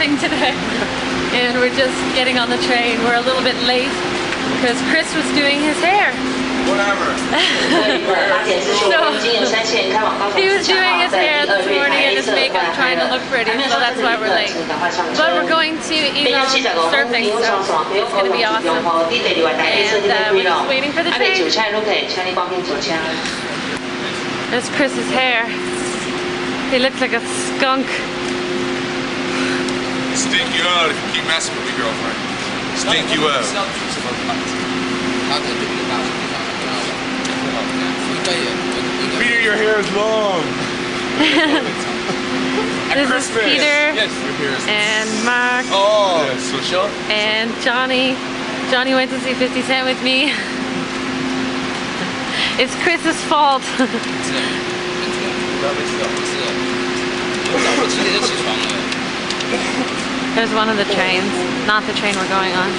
train today. And we're just getting on the train. We're a little bit late because Chris was doing his hair. Whatever. So he was doing his hair this morning and his makeup trying to look pretty, so that's why we're late. But we're going to Elon surfing, so it's going to be awesome. And we're just waiting for the train. There's Chris's hair. He looks like a skunk. Stink you out if you keep messing with me, girlfriend. Stink you out. Peter, your hair is long. This is Peter and Mark and Johnny. Johnny went to see 50 Cent with me. It's Chris's fault. There's one of the trains, not the train we're going on.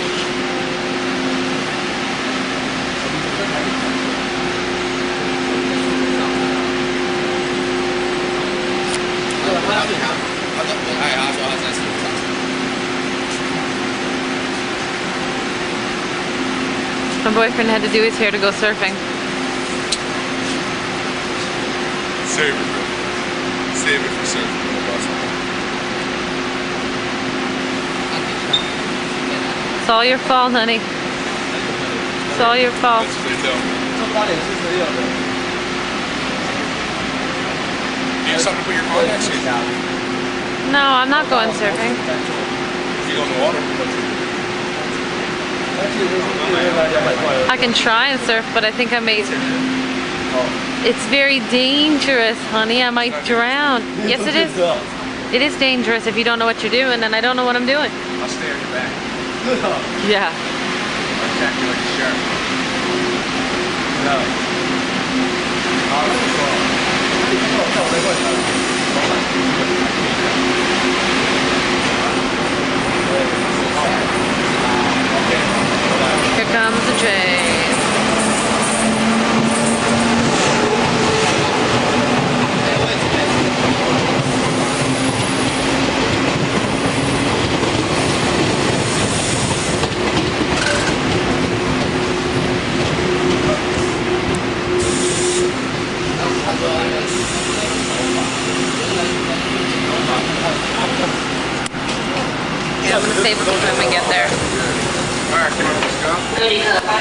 My boyfriend had to do his hair to go surfing. Save it, bro. Save it for surfing. It's all your fault, honey. It's all your fault. That's what they tell me. Do you have something to put your contacts in? No, I'm not going surfing. You go in the water? I can try and surf, but I think I may... It's very dangerous, honey. I might drown. Yes, it is. It is dangerous if you don't know what you're doing, and I don't know what I'm doing. I'll stay on your back. Yeah. I'll attack you like a shark. Here comes the train. I'm gonna save it when we get there. Alright, come on, let's go.